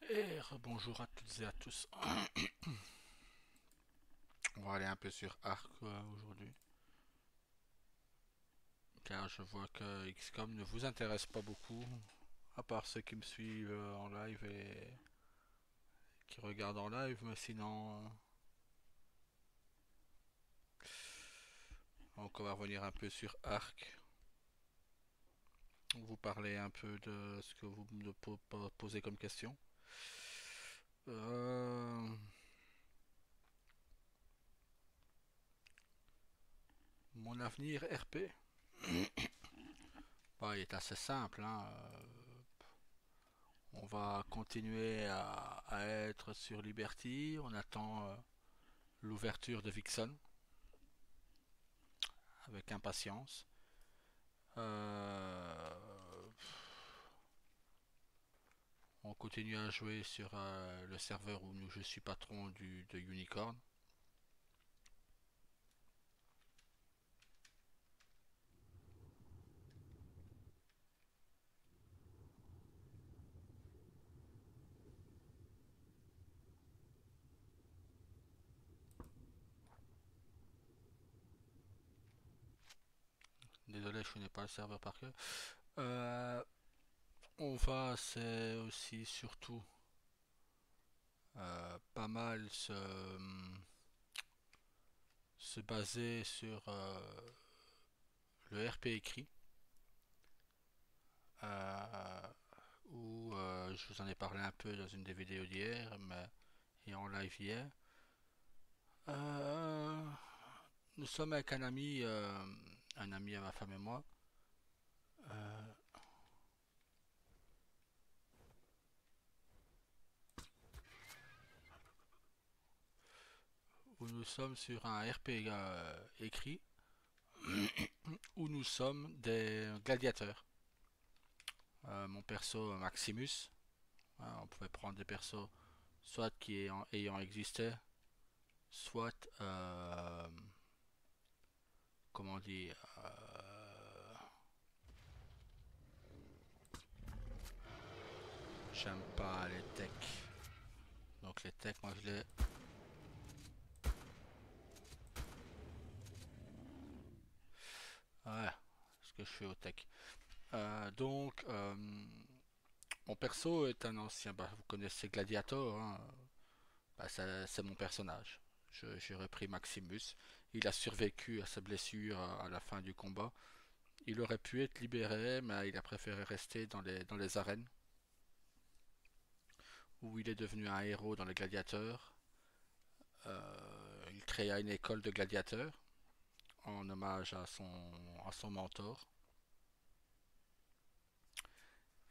Et bonjour à toutes et à tous. On va aller un peu sur Arc aujourd'hui, car je vois que XCOM ne vous intéresse pas beaucoup, à part ceux qui me suivent en live et qui regardent en live, mais sinon, donc on va revenir un peu sur Arc, vous parler un peu de ce que vous me posez comme question. Euh, mon avenir RP, bah, il est assez simple, hein. On va continuer à être sur Liberty. On attend l'ouverture de Vixen avec impatience. Euh, on continue à jouer sur le serveur où je suis patron de Unicorn. Désolé, je connais pas le serveur par cœur. Euh, on va, c'est aussi surtout pas mal se baser sur le RP écrit, euh, où je vous en ai parlé un peu dans une des vidéos d'hier, mais et en live hier. Euh, nous sommes avec un ami à ma femme et moi, euh, où nous sommes sur un RP écrit, où nous sommes des gladiateurs. Mon perso Maximus, hein, on pouvait prendre des persos soit ayant existé, soit, comment dire, j'aime pas les techs. Donc les techs, moi je les... Ouais, ce que je fais au tech. Mon perso est un ancien, bah, vous connaissez Gladiator, hein, bah, c'est mon personnage. J'ai repris Maximus. Il a survécu à sa blessure à la fin du combat. Il aurait pu être libéré, mais il a préféré rester dans les arènes, où il est devenu un héros dans les gladiateurs. Il créa une école de gladiateurs en hommage à son mentor.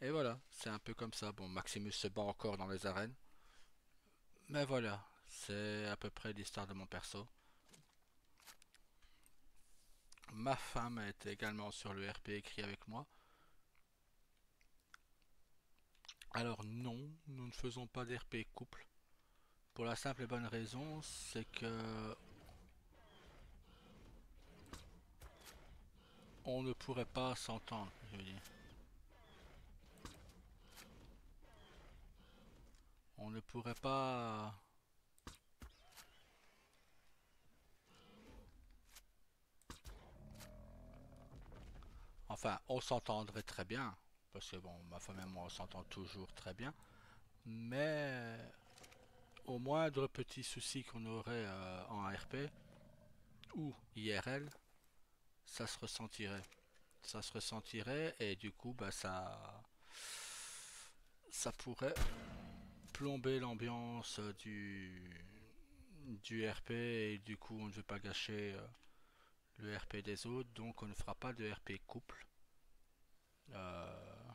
Et voilà, c'est un peu comme ça. Bon, Maximus se bat encore dans les arènes. Mais voilà, c'est à peu près l'histoire de mon perso. Ma femme est également sur le RP écrit avec moi. Alors non, nous ne faisons pas d'RP couple. Pour la simple et bonne raison, c'est que on ne pourrait pas s'entendre, je veux dire. On ne pourrait pas... Enfin, on s'entendrait très bien. Parce que bon, ma femme et moi, on s'entend toujours très bien. Mais au moindre petit souci qu'on aurait en RP ou IRL, ça se ressentirait. Ça se ressentirait et du coup, bah, ça pourrait plomber l'ambiance du RP et du coup, on ne veut pas gâcher le RP des autres, donc on ne fera pas de RP couple. Euh,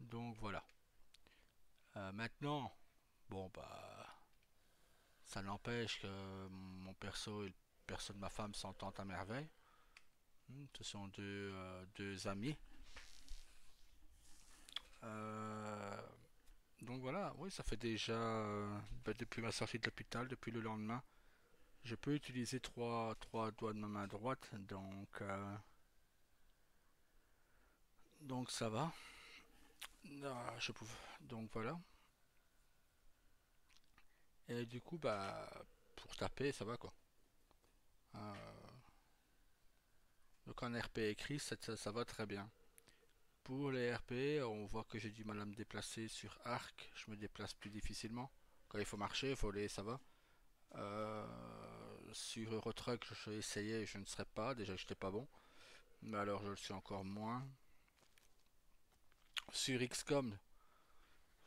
donc voilà. Maintenant, bon bah, ça n'empêche que mon perso et le perso de ma femme s'entendent à merveille. Ce sont deux amis. Euh, donc voilà, oui, ça fait déjà depuis ma sortie de l'hôpital, depuis le lendemain, Je peux utiliser trois doigts de ma main droite, donc ça va. Ah, donc voilà. Et du coup, bah, pour taper, ça va quoi. Euh, donc en RP écrit, ça va très bien. Pour les RP, on voit que j'ai du mal à me déplacer sur arc. Je me déplace plus difficilement. Quand il faut marcher, il faut aller, ça va. Euh, sur Eurotruck, j'ai essayé, je ne serais pas. Déjà, je n'étais pas bon. Mais alors, je le suis encore moins. Sur XCOM,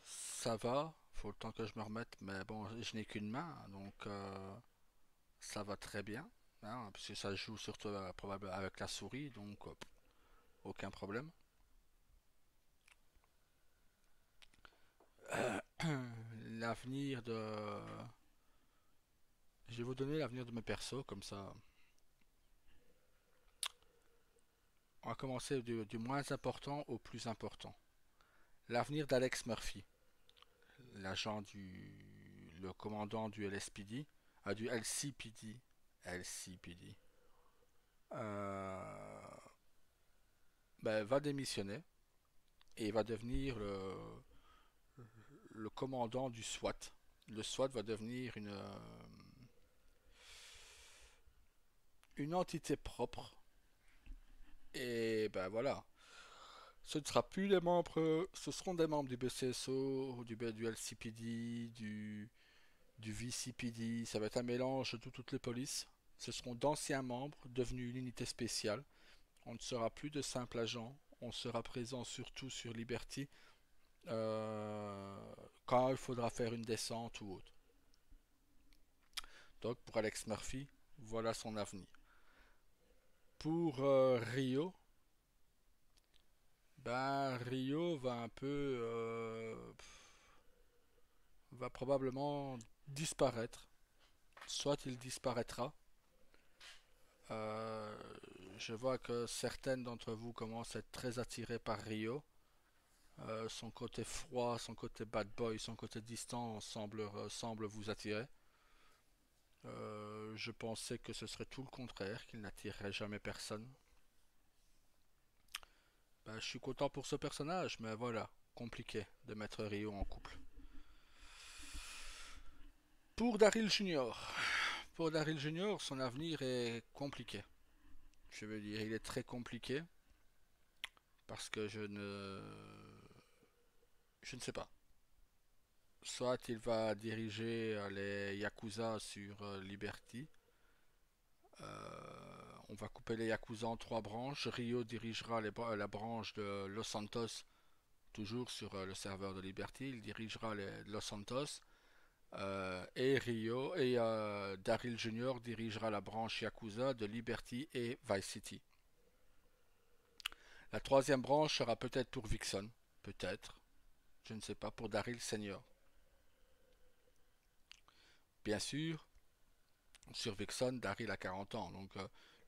ça va. Faut le temps que je me remette. Mais bon, je n'ai qu'une main. Donc, ça va très bien. Hein, parce que ça joue surtout probablement avec la souris. Donc, aucun problème. L'avenir de... Je vais vous donner l'avenir de mes persos, comme ça. On va commencer du moins important au plus important. L'avenir d'Alex Murphy, l'agent le commandant du LSPD, du LCPD, LCPD, ben, va démissionner et va devenir le commandant du SWAT. Le SWAT va devenir une entité propre. Et ben voilà, ce ne sera plus les membres, ce seront des membres du BCSO, du LCPD, du VCPD, ça va être un mélange de toutes les polices. Ce seront d'anciens membres devenus une unité spéciale. On ne sera plus de simples agents, on sera présent surtout sur Liberty euh, quand il faudra faire une descente ou autre. Donc pour Alex Murphy, voilà son avenir. Pour Rio, ben Rio va un peu va probablement disparaître. Soit il disparaîtra. Euh, je vois que certaines d'entre vous commencent à être très attirées par Rio. Son côté froid, son côté bad boy, son côté distant semble vous attirer. Je pensais que ce serait tout le contraire, qu'il n'attirerait jamais personne. Ben, je suis content pour ce personnage, mais voilà, compliqué de mettre Rio en couple. Pour Daryl Junior. Pour Daryl Junior, son avenir est compliqué. Je veux dire, il est très compliqué parce que je ne sais pas. Soit il va diriger les Yakuza sur Liberty. On va couper les Yakuza en trois branches. Rio dirigera la branche de Los Santos, toujours sur le serveur de Liberty. Il dirigera les Los Santos. Et Daryl Junior dirigera la branche Yakuza de Liberty et Vice City. La troisième branche sera peut-être pour Vixen. Peut-être. Je ne sais pas. Pour Daryl Senior. Bien sûr, sur Vixen, Daryl a 40 ans. Donc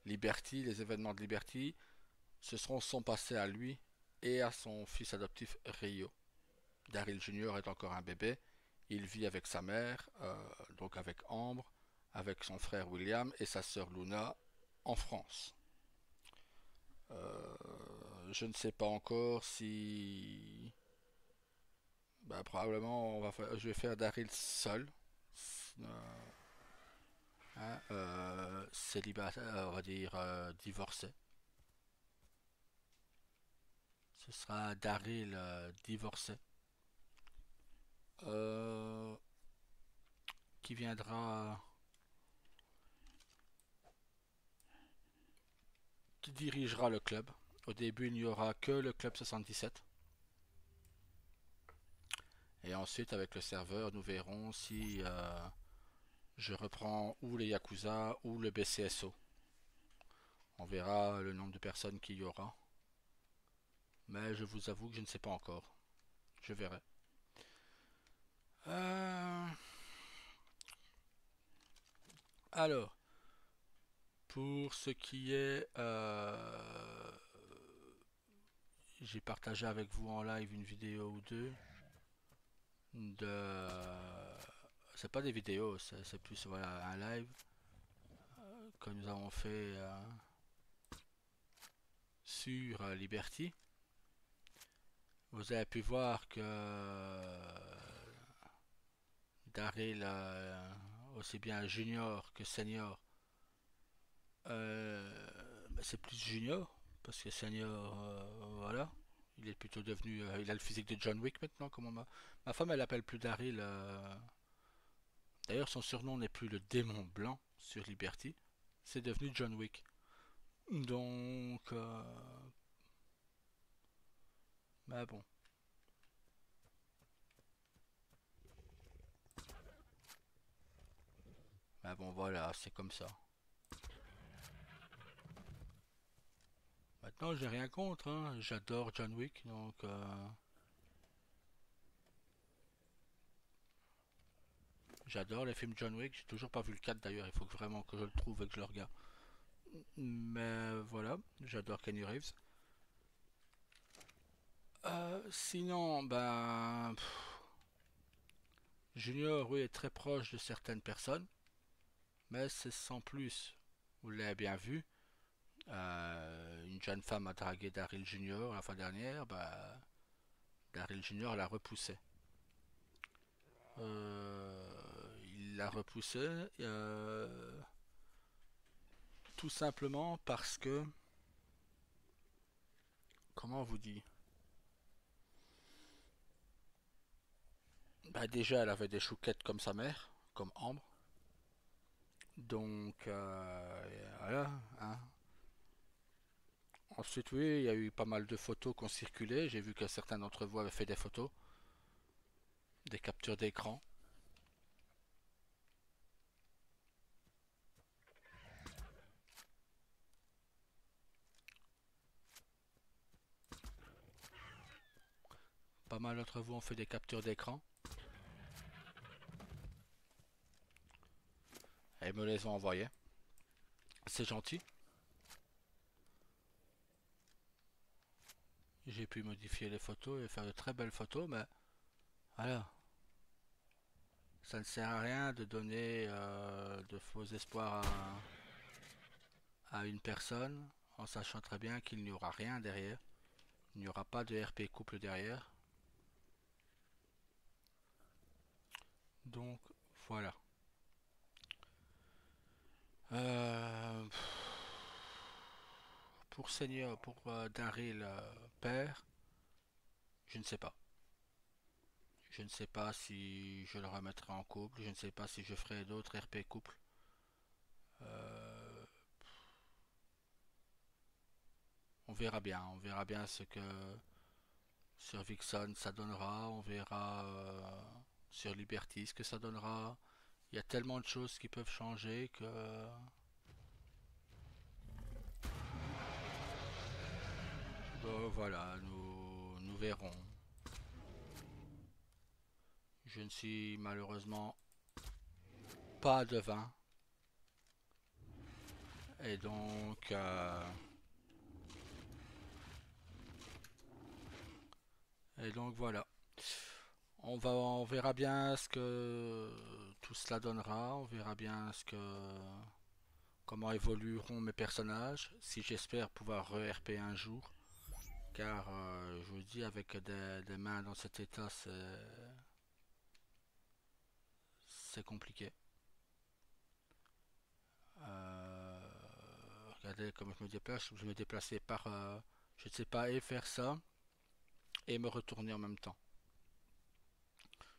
Liberty, les événements de Liberty, ce seront son passé à lui et à son fils adoptif Rio. Daryl Junior est encore un bébé. Il vit avec sa mère, donc avec Ambre, avec son frère William et sa sœur Luna en France. Je ne sais pas encore si... Bah, probablement je vais faire Daryl seul. Euh, hein, célibataire, on va dire divorcé. Ce sera Daryl divorcé. Euh, qui viendra, qui dirigera le club. Au début, il n'y aura que le club 77. Et ensuite, avec le serveur, nous verrons si je reprends ou les Yakuza ou le BCSO. On verra le nombre de personnes qu'il y aura. Mais je vous avoue que je ne sais pas encore. Je verrai. Euh, alors, pour ce qui est... j'ai partagé avec vous en live une vidéo ou deux de... C'est pas des vidéos, c'est plus voilà, un live que nous avons fait sur Liberty, vous avez pu voir que Daryl, aussi bien junior que senior, c'est plus junior, parce que senior, voilà, il est plutôt devenu, il a le physique de John Wick maintenant, comme ma femme elle appelle plus Daryl, d'ailleurs son surnom n'est plus le démon blanc sur Liberty, c'est devenu John Wick. Donc, mais bon, voilà, c'est comme ça. Maintenant, j'ai rien contre, hein. J'adore John Wick, donc j'adore les films John Wick. J'ai toujours pas vu le 4 d'ailleurs, il faut vraiment que je le trouve et que je le regarde. Mais voilà, j'adore Kenny Reeves. Sinon, Junior, oui, est très proche de certaines personnes, mais c'est sans plus. Vous l'avez bien vu, une jeune femme a dragué Daryl Junior la fois dernière, Daryl Junior l'a repoussé. Il l'a repoussé tout simplement parce que, comment on vous dit, déjà elle avait des chouquettes comme sa mère, comme Ambre, donc voilà, hein. Ensuite, oui, il y a eu pas mal de photos qui ont circulé. J'ai vu que certains d'entre vous avaient fait des photos, des captures d'écran. Pas mal d'entre vous ont fait des captures d'écran et me les ont envoyées. C'est gentil. J'ai pu modifier les photos et faire de très belles photos, mais voilà, ça ne sert à rien de donner de faux espoirs à une personne en sachant très bien qu'il n'y aura rien derrière. Il n'y aura pas de RP couple derrière. Donc voilà. Euh, pour Seigneur, pour Daryl père, je ne sais pas. Je ne sais pas si je le remettrai en couple. Je ne sais pas si je ferai d'autres RP couple. Euh, on verra bien. On verra bien ce que sur Vixen ça donnera. On verra sur Liberty ce que ça donnera. Il y a tellement de choses qui peuvent changer que voilà, nous verrons. Je ne suis malheureusement pas devin. Et donc, voilà. On verra bien ce que tout cela donnera. On verra bien comment évolueront mes personnages. Si j'espère pouvoir re-RP un jour. Car, je vous dis, avec des mains dans cet état, c'est compliqué. Euh, regardez comment je me déplace. Je me déplacer par, je ne sais pas, et faire ça et me retourner en même temps.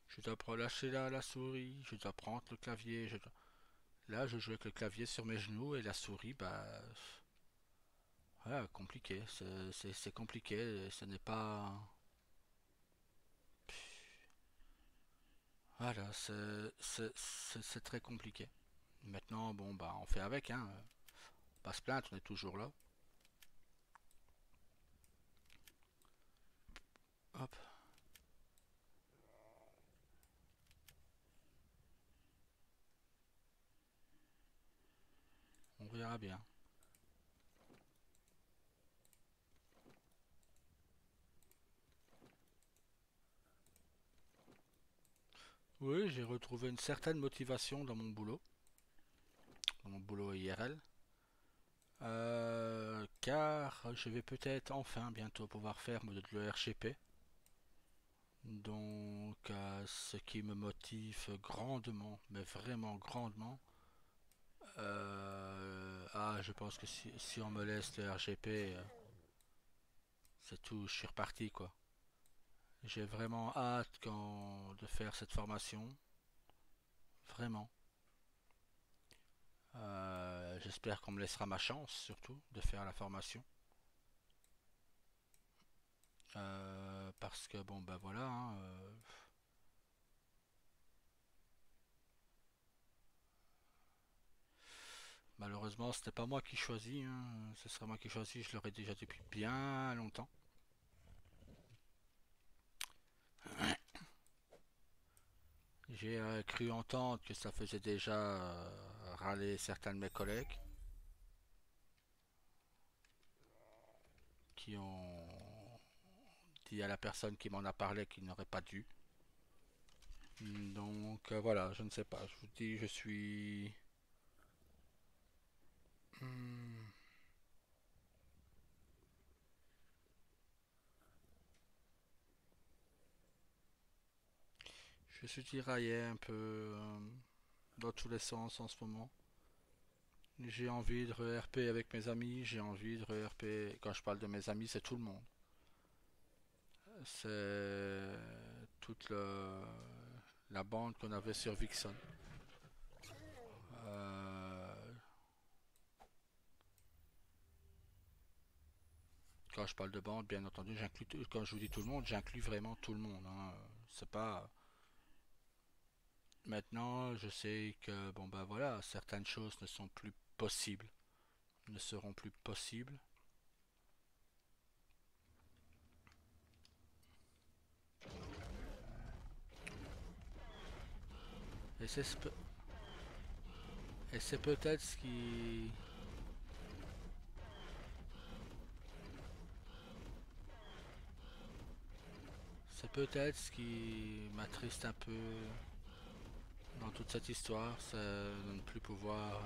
Je dois relâcher la souris, je dois prendre le clavier. Là, je joue avec le clavier sur mes genoux et la souris, voilà, compliqué. C'est compliqué. Ce n'est pas. Voilà, c'est très compliqué. Maintenant, bon, on fait avec, hein. Pas se plaindre, on est toujours là. Hop, on verra bien. Oui, j'ai retrouvé une certaine motivation dans mon boulot. dans mon boulot IRL. Car je vais peut-être enfin bientôt pouvoir faire de l'ERGP. Donc, ce qui me motive grandement, mais vraiment grandement, je pense que si on me laisse le RGP, c'est tout, je suis reparti quoi. J'ai vraiment hâte de faire cette formation, vraiment. J'espère qu'on me laissera ma chance surtout de faire la formation. Parce que bon ben voilà, hein, malheureusement ce n'est pas moi qui choisis, hein. Ce serait moi qui choisis, je l'aurais déjà depuis bien longtemps. J'ai cru entendre que ça faisait déjà râler certains de mes collègues qui ont dit à la personne qui m'en a parlé qu'il n'aurait pas dû. Donc voilà, je ne sais pas. Je vous dis, je suis... Hmm, je suis tiraillé un peu dans tous les sens en ce moment. J'ai envie de re-RP avec mes amis, j'ai envie de re-RP... Quand je parle de mes amis, c'est tout le monde. C'est toute la bande qu'on avait sur Vixen. Euh, Quand je parle de bande, bien entendu, quand je vous dis tout le monde, j'inclus vraiment tout le monde, hein. C'est pas. Maintenant, je sais que bon ben voilà, certaines choses ne sont plus possibles, ne seront plus possibles. Et c'est peut-être ce qui m'attriste un peu dans toute cette histoire, c'est de ne plus pouvoir.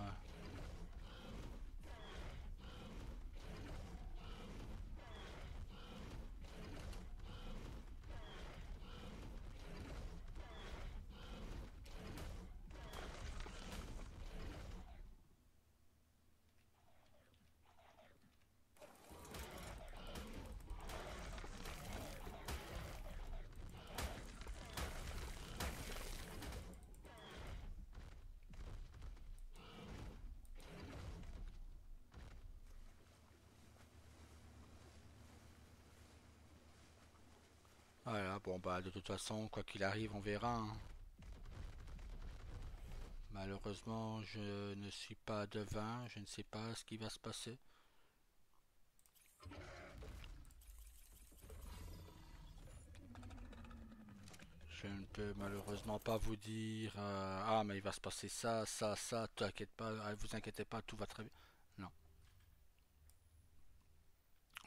Voilà, bon bah de toute façon, quoi qu'il arrive, on verra, hein. Malheureusement, je ne suis pas devin, je ne sais pas ce qui va se passer. Je ne peux malheureusement pas vous dire ah mais il va se passer ça, ça, ça, t'inquiète pas, vous inquiétez pas, tout va très bien. Non.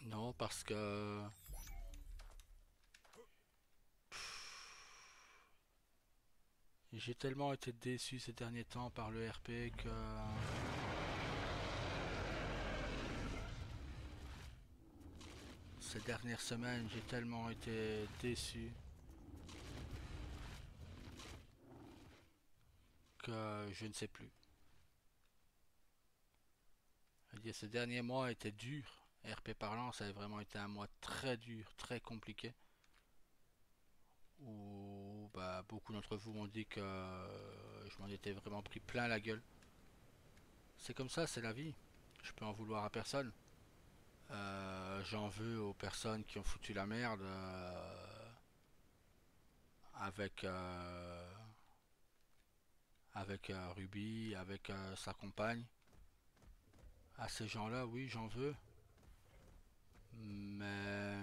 Non, parce que j'ai tellement été déçu ces derniers temps par le RP que ces dernières semaines j'ai tellement été déçu que je ne sais plus. Je veux dire, ces derniers mois étaient durs. RP parlant, ça a vraiment été un mois très dur, très compliqué. Où bah, beaucoup d'entre vous m'ont dit que je m'en étais vraiment pris plein la gueule. C'est comme ça, c'est la vie. Je peux en vouloir à personne. J'en veux aux personnes qui ont foutu la merde avec Ruby, avec sa compagne. À ces gens-là, oui, j'en veux. Mais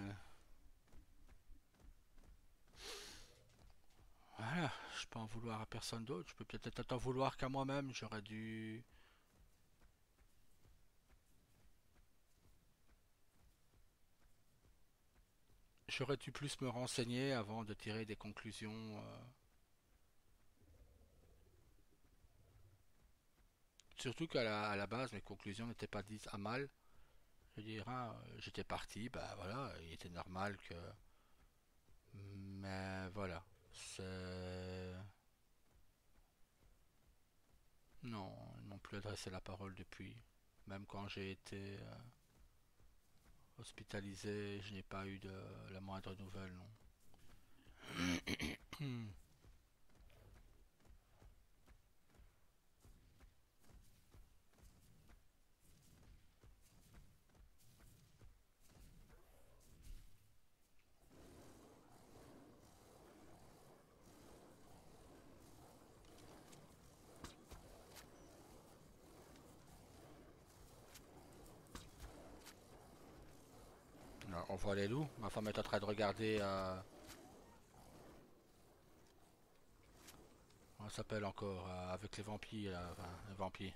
voilà, je peux en vouloir à personne d'autre. Je peux peut-être en vouloir qu'à moi-même. J'aurais dû plus me renseigner avant de tirer des conclusions. surtout qu'à la base, mes conclusions n'étaient pas dites à mal. Je veux dire, hein, j'étais parti, bah voilà, il était normal que... Mais voilà, c'est... Non, ils m'ont plus adressé la parole depuis. Même quand j'ai été hospitalisé, je n'ai pas eu de la moindre nouvelle, non. On voit les loups. Ma femme est en train de regarder... comment ça s'appelle encore avec les vampires, là, enfin, les vampires.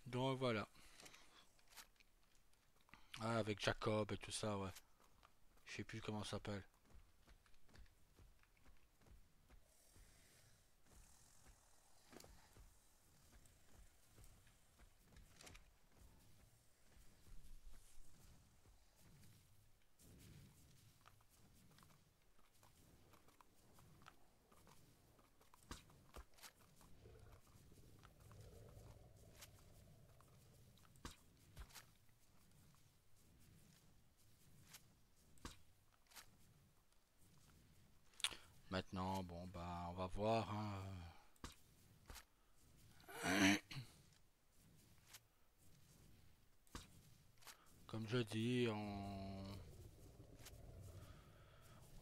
Donc voilà. Ah, avec Jacob et tout ça, ouais. Je sais plus comment ça s'appelle. Maintenant, bon, bah, on va voir, hein. Comme je dis, on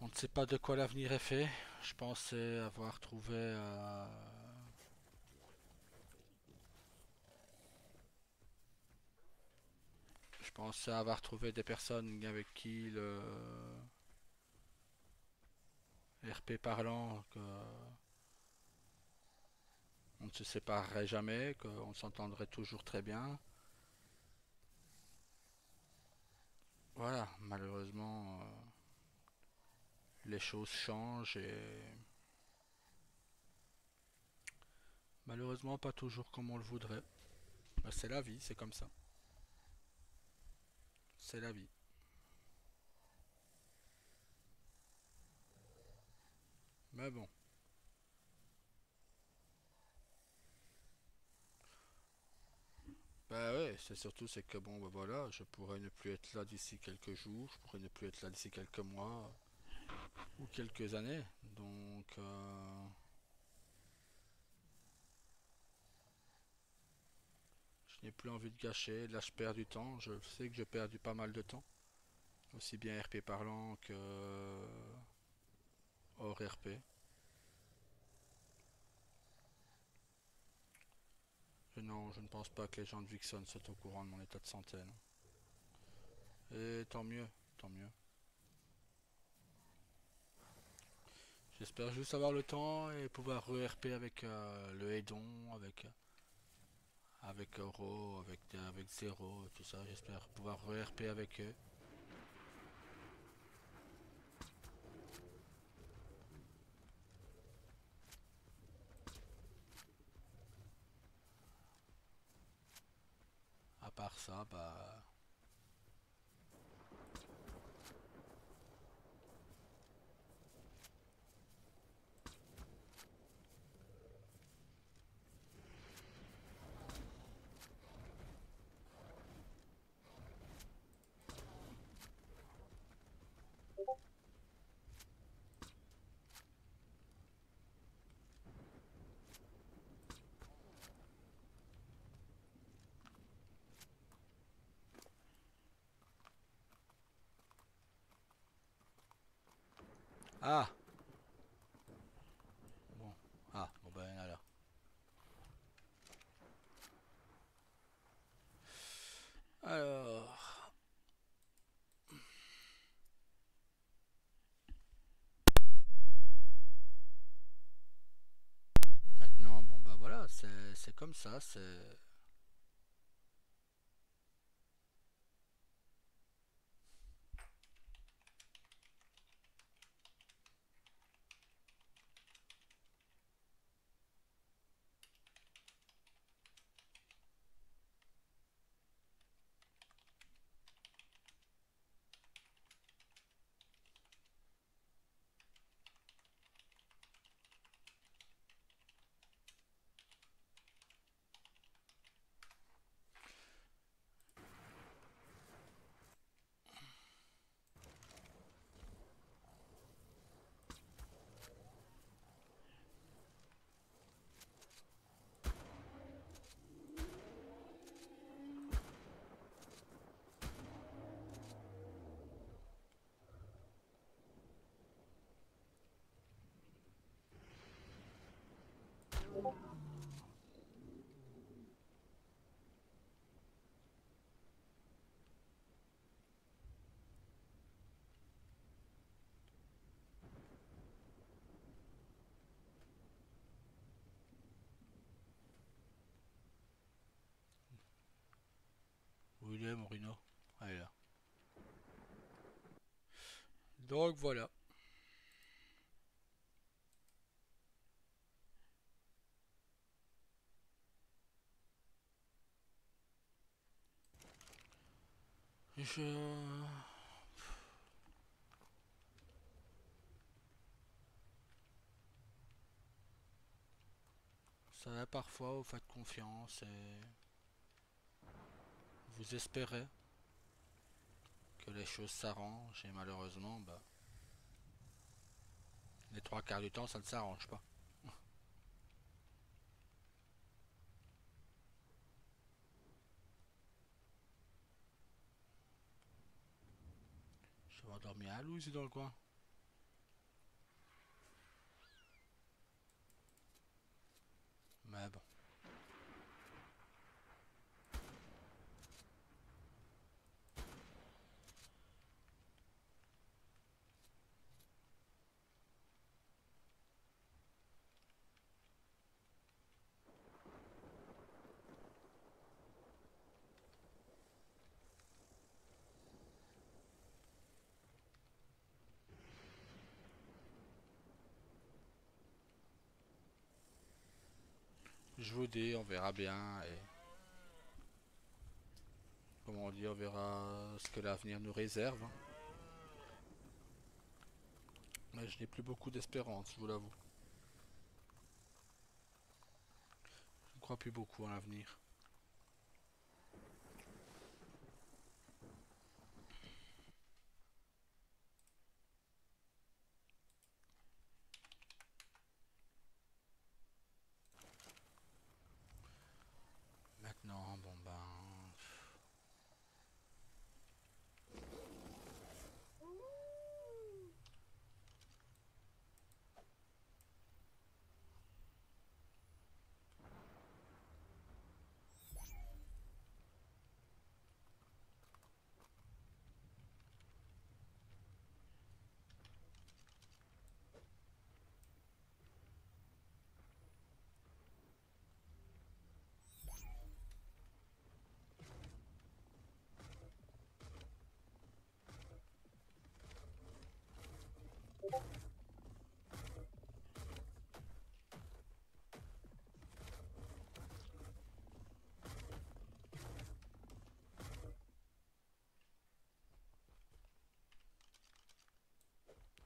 ne sait pas de quoi l'avenir est fait. Je pensais avoir trouvé... je pensais avoir trouvé des personnes avec qui le RP parlant, que on ne se séparerait jamais, qu'on s'entendrait toujours très bien. Voilà, malheureusement, les choses changent et malheureusement pas toujours comme on le voudrait. Bah, c'est la vie, c'est comme ça. C'est la vie. Mais bon, bah ouais, c'est surtout c'est que bon, bah voilà, je pourrais ne plus être là d'ici quelques jours, je pourrais ne plus être là d'ici quelques mois ou quelques années. Donc, je n'ai plus envie de gâcher. Là, je perds du temps. Je sais que j'ai perdu pas mal de temps, aussi bien RP parlant que hors RP. Non, je ne pense pas que les gens de Vixen soient au courant de mon état de santé, non. Et tant mieux, tant mieux. J'espère juste avoir le temps et pouvoir re-RP avec le Hedon, avec Euro, avec Zero, tout ça. J'espère pouvoir re-RP avec eux. À part ça, bah... Ah! c'est comme ça, c'est... Où il est, mon Rhino? Ah, il est là. Donc voilà. Je... Ça va parfois, vous faites confiance et vous espérez que les choses s'arrangent et malheureusement, bah, les trois quarts du temps, ça ne s'arrange pas. Je vais endormir à Louise dans le coin. Mais bon. Je vous dis, on verra bien et comment on dit, on verra ce que l'avenir nous réserve, hein. Mais je n'ai plus beaucoup d'espérance, je vous l'avoue. Je ne crois plus beaucoup en l'avenir. Maintenant, bon ben...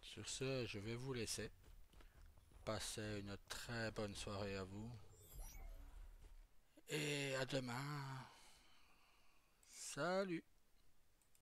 Sur ce, je vais vous laisser. Passez une très bonne soirée à vous. Et à demain. Salut!